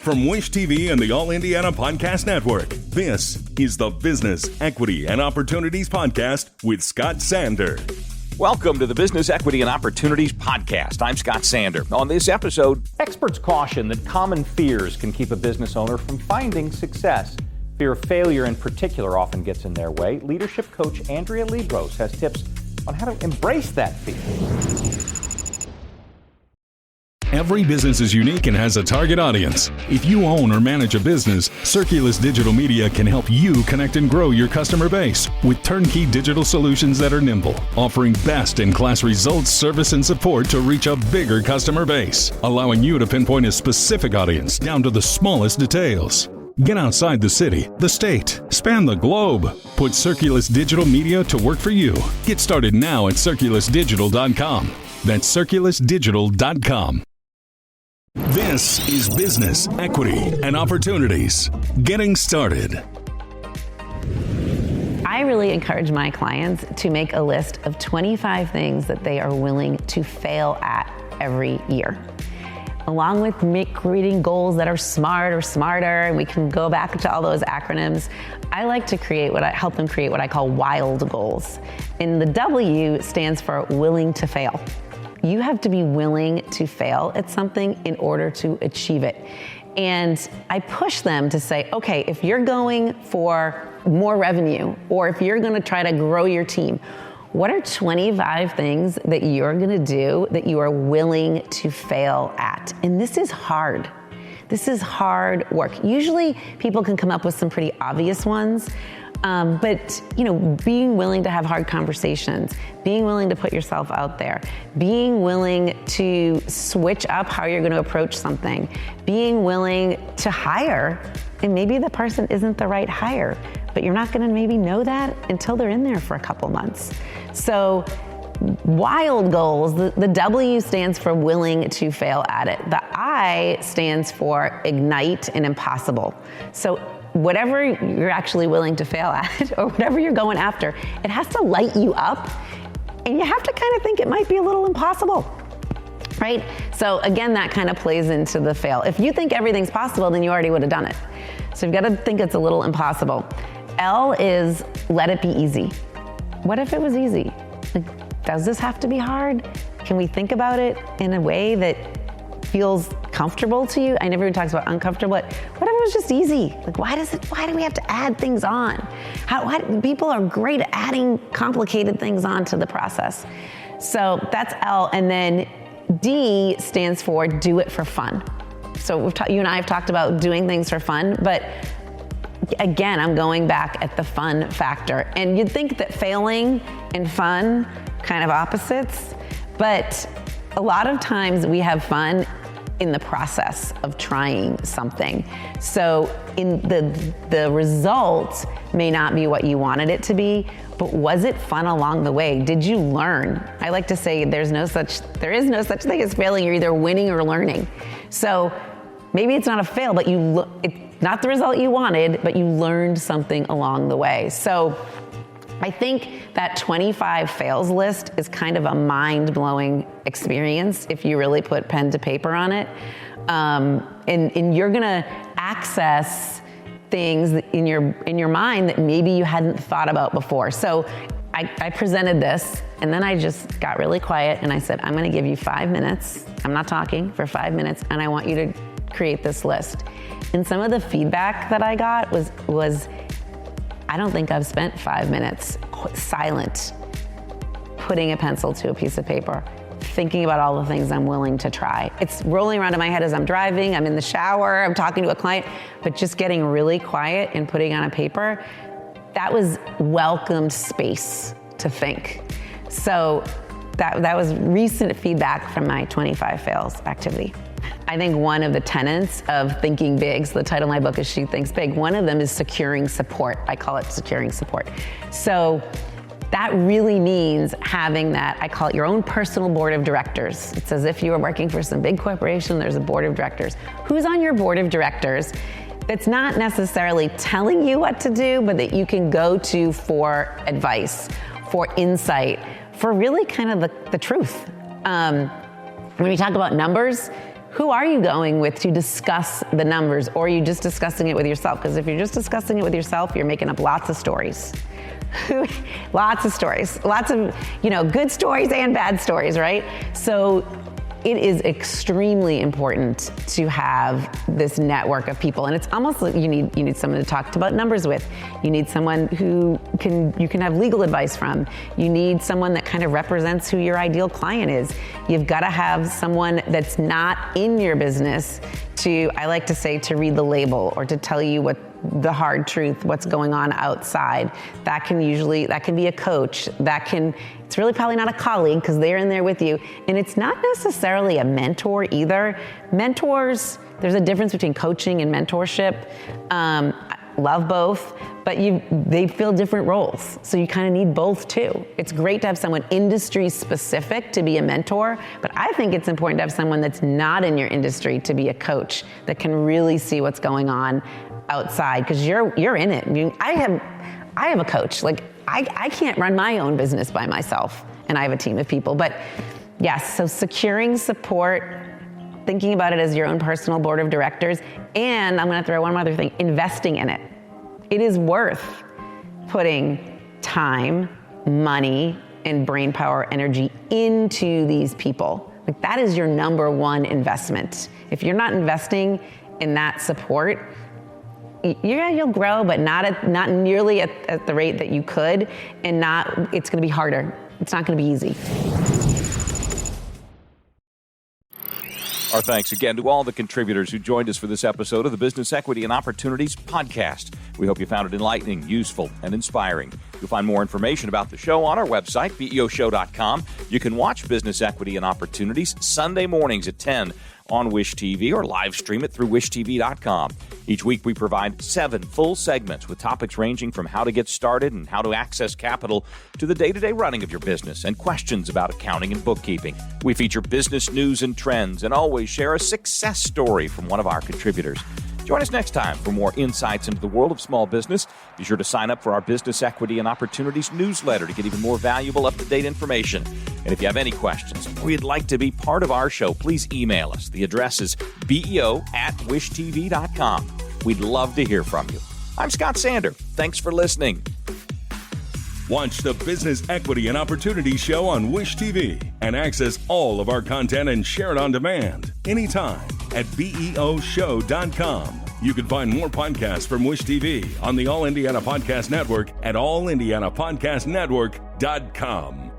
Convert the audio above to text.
From Wish TV and the All Indiana Podcast Network, this is the Business, Equity, and Opportunities Podcast with Scott Sander. Welcome to the Business, Equity, and Opportunities Podcast. I'm Scott Sander. On this episode, experts caution that common fears can keep a business owner from finding success. Fear of failure in particular often gets in their way. Leadership coach ANDREA LIEBROSS has tips on how to embrace that fear. Every business is unique and has a target audience. If you own or manage a business, Circulus Digital Media can help you connect and grow your customer base with turnkey digital solutions that are nimble, offering best-in-class results, service, and support to reach a bigger customer base, allowing you to pinpoint a specific audience down to the smallest details. Get outside the city, the state, span the globe. Put Circulus Digital Media to work for you. Get started now at circulusdigital.com. That's circulusdigital.com. This is Business, Equity, and Opportunities. Getting started. I really encourage my clients to make a list of 25 things that they are willing to fail at every year. Along with creating goals that are smart or smarter, and we can go back to all those acronyms, I like to help them create what I call wild goals. And the W stands for willing to fail. You have to be willing to fail at something in order to achieve it. And I push them to say, okay, if you're going for more revenue, or if you're gonna try to grow your team, what are 25 things that you're gonna do that you are willing to fail at? And this is hard. This is hard work. Usually people can come up with some pretty obvious ones, but being willing to have hard conversations, being willing to put yourself out there, being willing to switch up how you're going to approach something, being willing to hire, and maybe the person isn't the right hire, but you're not going to maybe know that until they're in there for a couple months. So wild goals, the W stands for willing to fail at it. The I stands for ignite and impossible. So whatever you're actually willing to fail at, or whatever you're going after, it has to light you up, and you have to kind of think it might be a little impossible, right? So again, that kind of plays into the fail. If you think everything's possible, then you already would have done it. So you've got to think it's a little impossible. L is let it be easy. What if it was easy? Like, does this have to be hard? Can we think about it in a way that feels comfortable to you? I never even talks about uncomfortable. What if it was just easy? Like, why do we have to add things on? People are great at adding complicated things onto the process. So that's L. And then D stands for do it for fun. So you and I have talked about doing things for fun, but again, I'm going back at the fun factor. And you'd think that failing and fun kind of opposites, but a lot of times we have fun in the process of trying something. So in the result may not be what you wanted it to be, but was it fun along the way? Did you learn? I like to say there is no such thing as failing. You're either winning or learning. So maybe it's not a fail, but it's not the result you wanted, but you learned something along the way. So I think that 25 fails list is kind of a mind-blowing experience if you really put pen to paper on it. And you're gonna access things in your mind that maybe you hadn't thought about before. So I presented this, and then I just got really quiet and I said, I'm gonna give you 5 minutes. I'm not talking for 5 minutes, and I want you to create this list. And some of the feedback that I got was I don't think I've spent 5 minutes silent, putting a pencil to a piece of paper, thinking about all the things I'm willing to try. It's rolling around in my head as I'm driving, I'm in the shower, I'm talking to a client, but just getting really quiet and putting on a paper, that was welcomed space to think. So that was recent feedback from my 25 fails activity. I think one of the tenets of thinking big, so the title of my book is She Thinks Big, one of them is securing support. I call it securing support. So that really means having that, I call it your own personal board of directors. It's as if you were working for some big corporation, there's a board of directors. Who's on your board of directors that's not necessarily telling you what to do, but that you can go to for advice, for insight, for really kind of the truth. When we talk about numbers, who are you going with to discuss the numbers, or are you just discussing it with yourself? Because if you're just discussing it with yourself, you're making up lots of stories. Lots of stories, lots of, good stories and bad stories, right? So it is extremely important to have this network of people, and it's almost like you need someone to talk about numbers with. You need someone who you can have legal advice from. You need someone that kind of represents who your ideal client is. You've got to have someone that's not in your business I like to say, to read the label or to tell you what the hard truth, what's going on outside. That can be a coach. It's really probably not a colleague because they're in there with you. And it's not necessarily a mentor either. Mentors, there's a difference between coaching and mentorship. Love both, but they fill different roles. So you kind of need both too. It's great to have someone industry specific to be a mentor, but I think it's important to have someone that's not in your industry to be a coach that can really see what's going on outside, because you're in it. I mean, I have a coach. Like I can't run my own business by myself, and I have a team of people. But yes, so securing support, thinking about it as your own personal board of directors, and I'm going to throw one other thing, investing in it. It is worth putting time, money, and brain power, energy into these people. Like that is your number one investment. If you're not investing in that support, you'll grow, but not nearly at the rate that you could, and it's going to be harder. It's not going to be easy. Our thanks again to all the contributors who joined us for this episode of the Business Equity and Opportunities podcast. We hope you found it enlightening, useful, and inspiring. You'll find more information about the show on our website, BEOshow.com. You can watch Business Equity and Opportunities Sunday mornings at 10 on Wish TV or live stream it through wishtv.com. Each week we provide 7 full segments with topics ranging from how to get started and how to access capital to the day-to-day running of your business and questions about accounting and bookkeeping. We feature business news and trends and always share a success story from one of our contributors. Join us next time for more insights into the world of small business. Be sure to sign up for our Business Equity and Opportunities newsletter to get even more valuable, up-to-date information. And if you have any questions or you'd like to be part of our show, please email us. The address is beo@wishtv.com. We'd love to hear from you. I'm Scott Sander. Thanks for listening. Watch the Business Equity and Opportunity Show on Wish TV and access all of our content and share it on demand anytime at BEOshow.com. You can find more podcasts from Wish TV on the All Indiana Podcast Network at allindianapodcastnetwork.com.